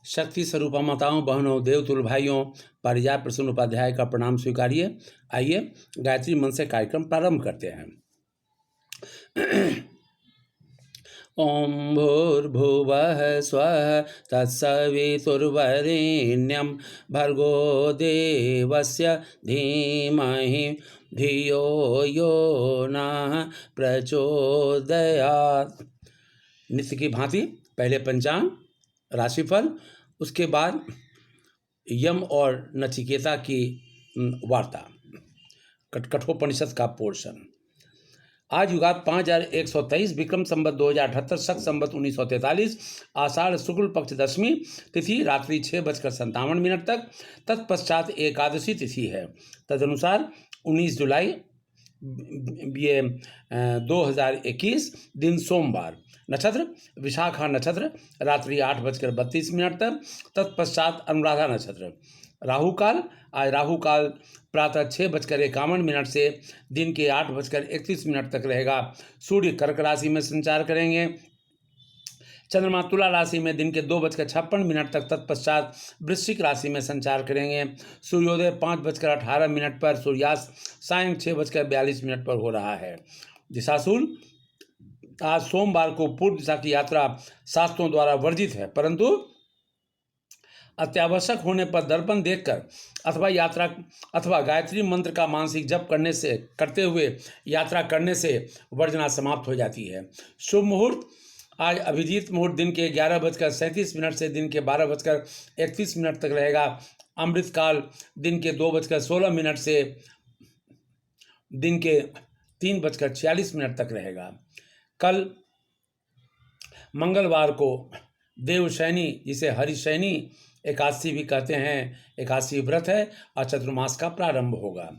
शक्ति स्वरूपा माताओं, बहनों, देवतुल्य भाइयों, पारिजात प्रसून उपाध्याय का प्रणाम स्वीकारिए। आइए गायत्री मंत्र से कार्यक्रम प्रारंभ करते हैं। ओम भूर्भुवः स्वः तत्सवितुर्वरेण्यं भर्गो देवस्य धीमहि धियो यो नः प्रचोदयात्। नित्य की भांति पहले पंचांग, राशिफल, उसके बाद यम और नचिकेता की वार्ता, कठोपनिषद का पोर्शन। आज युगात 5123 विक्रम संवत 2078 शक संवत 1943 आषाढ़ शुक्ल पक्ष दशमी तिथि रात्रि 6:57 तक। तत्पश्चात एकादशी तिथि है। तदनुसार 19 जुलाई 2021 दिन सोमवार। नक्षत्र विशाखा नक्षत्र रात्रि 8:32 तक। तत्पश्चात अनुराधा नक्षत्र। राहु काल आज राहु काल प्रातः 6:51 से दिन के 8:31 तक रहेगा। सूर्य कर्क राशि में संचार करेंगे। चंद्रमा तुला राशि में दिन के 2:56 तक। तत्पश्चात वृश्चिक राशि में संचार करेंगे। सूर्योदय 5:18 पर, सूर्यास्त सायं 6:42 पर हो रहा है। दिशाशूल आज सोमवार को पूर्व दिशा की यात्रा शास्त्रों द्वारा वर्जित है, परंतु अत्यावश्यक होने पर दर्पण देखकर अथवा गायत्री मंत्र का मानसिक जप करते हुए यात्रा करने से वर्जना समाप्त हो जाती है। शुभ मुहूर्त आज अभिजीत मुहूर्त दिन के 11:37 से दिन के 12:31 तक रहेगा। अमृत काल दिन के 2:16 से दिन के 3:46 तक रहेगा। कल मंगलवार को देवशैनी, जिसे हरिशैनी एकादशी भी कहते हैं, एकादशी व्रत है और चतुर्मास का प्रारंभ होगा।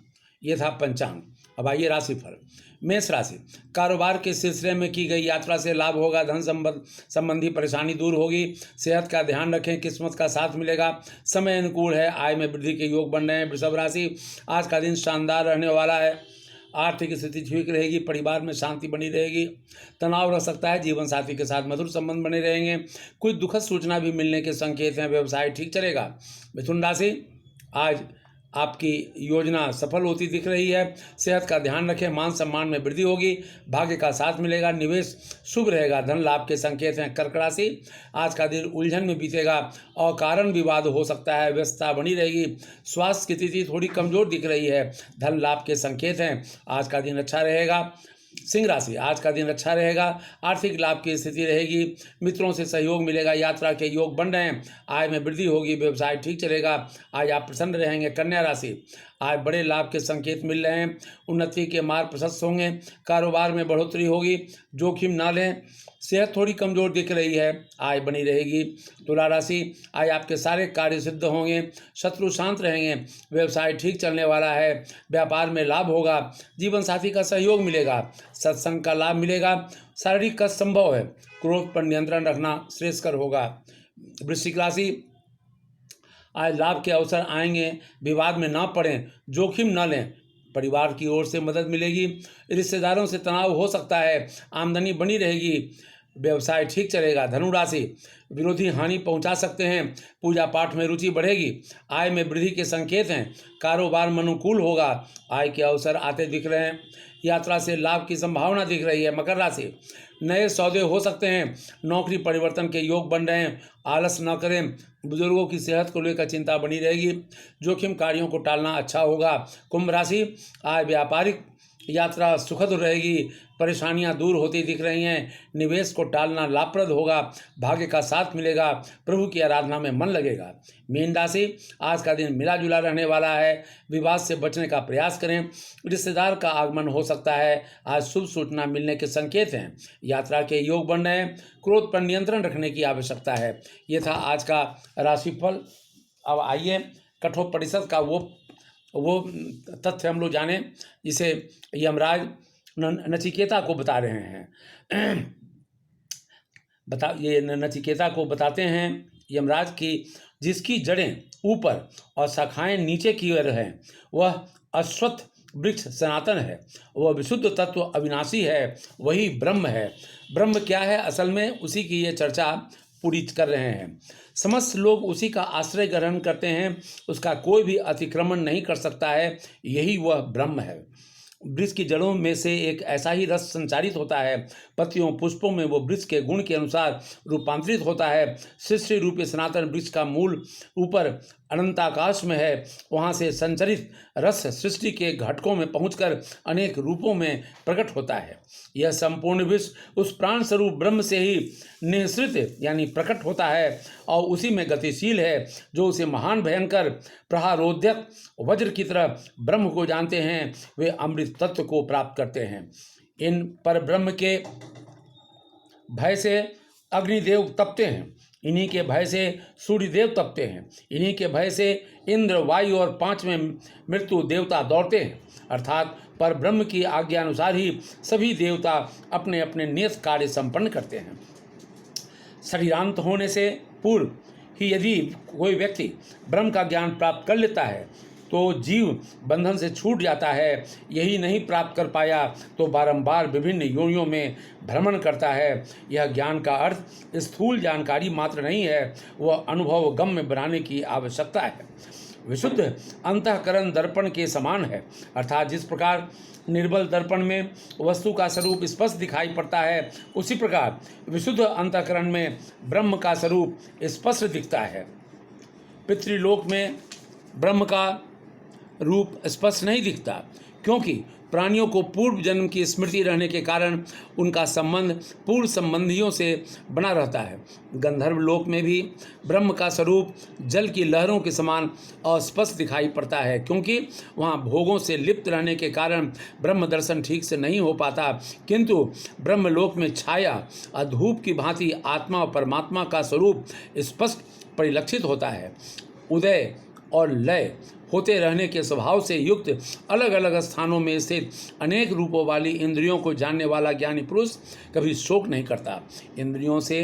ये था पंचांग। अब आइए राशिफल। मेष राशि, कारोबार के सिलसिले में की गई यात्रा से लाभ होगा। धन संबंधी परेशानी दूर होगी। सेहत का ध्यान रखें, किस्मत का साथ मिलेगा। समय अनुकूल है, आय में वृद्धि के योग बन रहे हैं। वृषभ राशि, आज का दिन शानदार रहने वाला है। आर्थिक स्थिति ठीक रहेगी। परिवार में शांति बनी रहेगी। तनाव रह सकता है। जीवन साथी के साथ मधुर संबंध बने रहेंगे। कुछ दुखद सूचना भी मिलने के संकेत हैं। व्यवसाय ठीक चलेगा। मिथुन राशि, आज आपकी योजना सफल होती दिख रही है। सेहत का ध्यान रखें। मान सम्मान में वृद्धि होगी। भाग्य का साथ मिलेगा। निवेश शुभ रहेगा। धन लाभ के संकेत हैं। कर्क राशि, आज का दिन उलझन में बीतेगा और कारण विवाद हो सकता है। व्यस्तता बनी रहेगी। स्वास्थ्य की स्थिति थोड़ी कमजोर दिख रही है। धन लाभ के संकेत हैं। आज का दिन अच्छा रहेगा। सिंह राशि, आज का दिन अच्छा रहेगा। आर्थिक लाभ की स्थिति रहेगी। मित्रों से सहयोग मिलेगा। यात्रा के योग बन रहे हैं। आय में वृद्धि होगी। व्यवसाय ठीक चलेगा। आज आप प्रसन्न रहेंगे। कन्या राशि, आज बड़े लाभ के संकेत मिल रहे हैं। उन्नति के मार्ग प्रशस्त होंगे। कारोबार में बढ़ोतरी होगी। जोखिम ना लें। सेहत थोड़ी कमजोर दिख रही है। आय बनी रहेगी। तुला राशि, आज आपके सारे कार्य सिद्ध होंगे। शत्रु शांत रहेंगे। व्यवसाय ठीक चलने वाला है। व्यापार में लाभ होगा। जीवन साथी का सहयोग मिलेगा। सत्संग का लाभ मिलेगा। शारीरिक कष्ट संभव है। क्रोध पर नियंत्रण रखना श्रेयस्कर होगा। वृश्चिक राशि, आज लाभ के अवसर आएंगे। विवाद में ना पड़ें। जोखिम न लें। परिवार की ओर से मदद मिलेगी। रिश्तेदारों से तनाव हो सकता है। आमदनी बनी रहेगी। व्यवसाय ठीक चलेगा। धनु राशि, विरोधी हानि पहुंचा सकते हैं। पूजा पाठ में रुचि बढ़ेगी। आय में वृद्धि के संकेत हैं। कारोबार अनुकूल होगा। आय के अवसर आते दिख रहे हैं। यात्रा से लाभ की संभावना दिख रही है। मकर राशि, नए सौदे हो सकते हैं। नौकरी परिवर्तन के योग बन रहे हैं। आलस न करें। बुजुर्गों की सेहत को लेकर चिंता बनी रहेगी। जोखिम कार्यों को टालना अच्छा होगा। कुंभ राशि, आज व्यापारिक यात्रा सुखद रहेगी। परेशानियां दूर होती दिख रही हैं। निवेश को टालना लाभप्रद होगा। भाग्य का साथ मिलेगा। प्रभु की आराधना में मन लगेगा। मीन राशि, आज का दिन मिला जुला रहने वाला है। विवाद से बचने का प्रयास करें। रिश्तेदार का आगमन हो सकता है। आज शुभ सूचना मिलने के संकेत हैं। यात्रा के योग बन रहे हैं। क्रोध पर नियंत्रण रखने की आवश्यकता है। ये था आज का राशिफल। अब आइए कठोपनिषद का वो तथ्य हम लोग जाने, जिसे यमराज नचिकेता को बता रहे हैं। ये नचिकेता को बताते हैं यमराज की जिसकी जड़ें ऊपर और शाखाएं नीचे की ओर हैं, वह अश्वत्थ वृक्ष सनातन है। वह विशुद्ध तत्व अविनाशी है। वही ब्रह्म है। ब्रह्म क्या है असल में, उसी की ये चर्चा पूरी कर रहे हैं। समस्त लोग उसी का आश्रय ग्रहण करते हैं, उसका कोई भी अतिक्रमण नहीं कर सकता है, यही वह ब्रह्म है। वृक्ष की जड़ों में से एक ऐसा ही रस संचारित होता है, पत्तियों पुष्पों में वो वृक्ष के गुण के अनुसार रूपांतरित होता है। सृष्टि रूपी सनातन वृक्ष का मूल ऊपर अनंताकाश में है, वहाँ से संचरित रस सृष्टि के घटकों में पहुंचकर अनेक रूपों में प्रकट होता है। यह संपूर्ण विश्व उस प्राण स्वरूप ब्रह्म से ही निःसृत यानी प्रकट होता है और उसी में गतिशील है। जो उसे महान भयंकर प्रहारोद्यत वज्र की तरह ब्रह्म को जानते हैं, वे अमृत तत्व को प्राप्त करते हैं। इन पर ब्रह्म के भय से अग्निदेव तपते हैं, इन्हीं के भय से सूर्यदेव तपते हैं, इन्हीं के भय से इंद्र, वायु और पांचवें मृत्यु देवता दौड़ते हैं। अर्थात पर ब्रह्म की आज्ञा अनुसार ही सभी देवता अपने अपने नियत कार्य संपन्न करते हैं। शरीरांत होने से पूर्व ही यदि कोई व्यक्ति ब्रह्म का ज्ञान प्राप्त कर लेता है तो जीव बंधन से छूट जाता है। यही नहीं प्राप्त कर पाया तो बारंबार विभिन्न योनियों में भ्रमण करता है। यह ज्ञान का अर्थ स्थूल जानकारी मात्र नहीं है, वह अनुभव गम्य बनाने की आवश्यकता है। विशुद्ध अंतःकरण दर्पण के समान है, अर्थात जिस प्रकार निर्बल दर्पण में वस्तु का स्वरूप स्पष्ट दिखाई पड़ता है, उसी प्रकार विशुद्ध अंतःकरण में ब्रह्म का स्वरूप स्पष्ट दिखता है। पितृलोक में ब्रह्म का रूप स्पष्ट नहीं दिखता, क्योंकि प्राणियों को पूर्व जन्म की स्मृति रहने के कारण उनका संबंध पूर्व संबंधियों से बना रहता है। गंधर्व लोक में भी ब्रह्म का स्वरूप जल की लहरों के समान अस्पष्ट दिखाई पड़ता है, क्योंकि वहाँ भोगों से लिप्त रहने के कारण ब्रह्म दर्शन ठीक से नहीं हो पाता। किंतु ब्रह्मलोक में छाया अधूप की भांति आत्मा और परमात्मा का स्वरूप स्पष्ट परिलक्षित होता है। उदय और लय होते रहने के स्वभाव से युक्त अलग अलग स्थानों में स्थित अनेक रूपों वाली इंद्रियों को जानने वाला ज्ञानी पुरुष कभी शोक नहीं करता। इंद्रियों से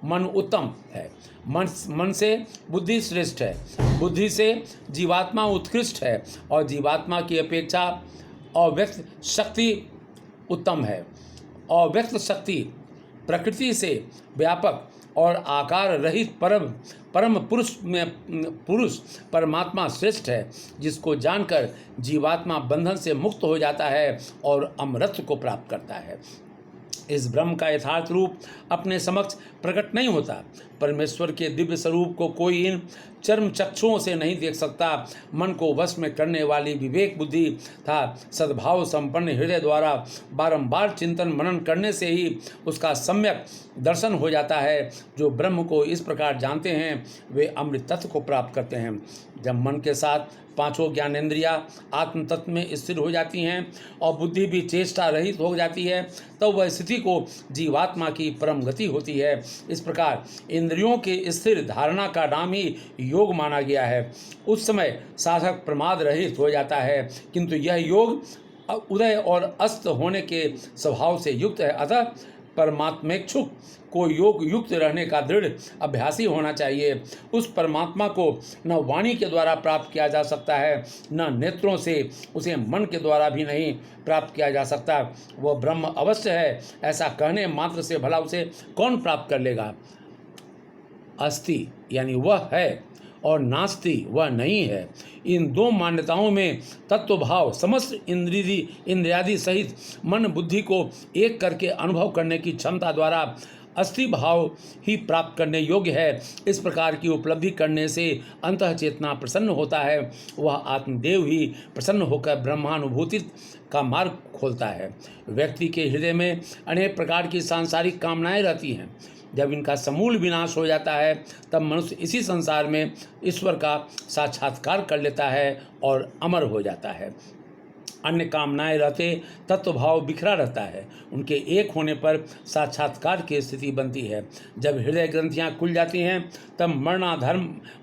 मन उत्तम है, मन से बुद्धि श्रेष्ठ है, बुद्धि से जीवात्मा उत्कृष्ट है और जीवात्मा की अपेक्षा अव्यक्त शक्ति उत्तम है। अव्यक्त शक्ति प्रकृति से व्यापक और आकार रहित परम पुरुष परमात्मा श्रेष्ठ है, जिसको जानकर जीवात्मा बंधन से मुक्त हो जाता है और अमरत्व को प्राप्त करता है। इस ब्रह्म का यथार्थ रूप अपने समक्ष प्रकट नहीं होता। परमेश्वर के दिव्य स्वरूप को कोई इन चर्म चक्षुओं से नहीं देख सकता। मन को वश में करने वाली विवेक बुद्धि था सद्भाव संपन्न हृदय द्वारा बारंबार चिंतन मनन करने से ही उसका सम्यक दर्शन हो जाता है। जो ब्रह्म को इस प्रकार जानते हैं वे अमृत तत्व को प्राप्त करते हैं। जब मन के साथ पांचों ज्ञानेंद्रियां आत्म तत्व में स्थिर हो जाती हैं और बुद्धि भी चेष्टा रहित हो जाती है, तब वह स्थिति को जीवात्मा की परम गति होती है। इस प्रकार इंद्रियों के स्थिर धारणा का नाम ही योग माना गया है। उस समय साधक प्रमाद रहित हो जाता है, किंतु यह योग उदय और अस्त होने के स्वभाव से युक्त है। अतः परमात्मेक्षुक को योग युक्त रहने का दृढ़ अभ्यासी होना चाहिए। उस परमात्मा को न वाणी के द्वारा प्राप्त किया जा सकता है, न नेत्रों से, उसे मन के द्वारा भी नहीं प्राप्त किया जा सकता। वह ब्रह्म अवश्य है, ऐसा कहने मात्र से भला उसे कौन प्राप्त कर लेगा। अस्ति यानी वह है और नास्ति वह नहीं है। इन दो मान्यताओं में तत्व भाव समस्त इंद्रियादि सहित मन बुद्धि को एक करके अनुभव करने की क्षमता द्वारा अस्थि भाव ही प्राप्त करने योग्य है। इस प्रकार की उपलब्धि करने से अंतः चेतना प्रसन्न होता है। वह आत्मदेव ही प्रसन्न होकर ब्रह्मानुभूति का मार्ग खोलता है। व्यक्ति के हृदय में अनेक प्रकार की सांसारिक कामनाएं रहती हैं। जब इनका समूल विनाश हो जाता है तब मनुष्य इसी संसार में ईश्वर का साक्षात्कार कर लेता है और अमर हो जाता है। अन्य कामनाएं रहते तत्वभाव बिखरा रहता है। उनके एक होने पर साक्षात्कार की स्थिति बनती है। जब हृदय ग्रंथियां खुल जाती हैं तब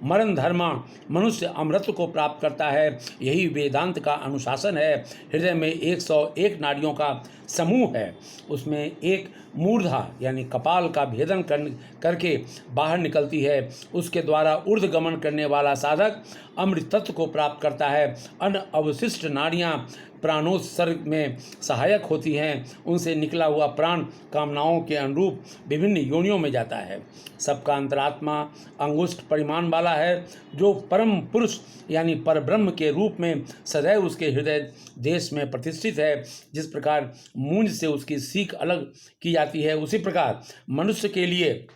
मरण धर्मा मनुष्य अमृत को प्राप्त करता है। यही वेदांत का अनुशासन है। हृदय में 101 नाड़ियों का समूह है। उसमें एक मूर्धा यानी कपाल का भेदन करके बाहर निकलती है। उसके द्वारा ऊर्ध्व गमन करने वाला साधक अमृत तत्व को प्राप्त करता है। अन्य अवशिष्ट नाड़ियाँ प्राणोत्सर्ग में सहायक होती हैं, उनसे निकला हुआ प्राण कामनाओं के अनुरूप विभिन्न योनियों में जाता है। सबका अंतरात्मा अंगुष्ठ परिमाण वाला है, जो परम पुरुष यानी परब्रह्म के रूप में सदैव उसके हृदय देश में प्रतिष्ठित है। जिस प्रकार मूंज से उसकी सीख अलग की जाती है, उसी प्रकार मनुष्य के लिए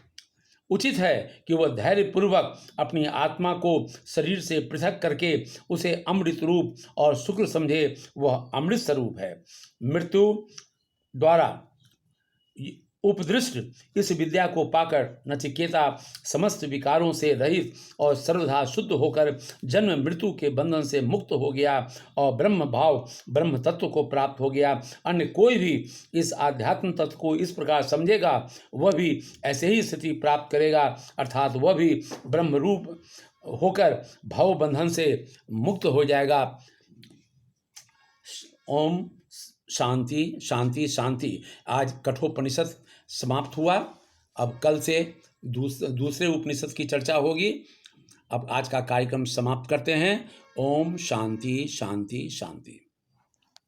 उचित है कि वह धैर्यपूर्वक अपनी आत्मा को शरीर से पृथक करके उसे अमृत रूप और शुक्र समझे। वह अमृत स्वरूप है। मृत्यु द्वारा उपदृष्ट इस विद्या को पाकर नचिकेता समस्त विकारों से रहित और सर्वथा शुद्ध होकर जन्म मृत्यु के बंधन से मुक्त हो गया और ब्रह्म भाव ब्रह्म तत्व को प्राप्त हो गया। अन्य कोई भी इस आध्यात्म तत्व को इस प्रकार समझेगा, वह भी ऐसे ही स्थिति प्राप्त करेगा, अर्थात वह भी ब्रह्म रूप होकर भाव बंधन से मुक्त हो जाएगा। ओम शांति शांति शांति। आज कठोपनिषद समाप्त हुआ। अब कल से दूसरे उपनिषद की चर्चा होगी। अब आज का कार्यक्रम समाप्त करते हैं। ओम शांति शांति शांति।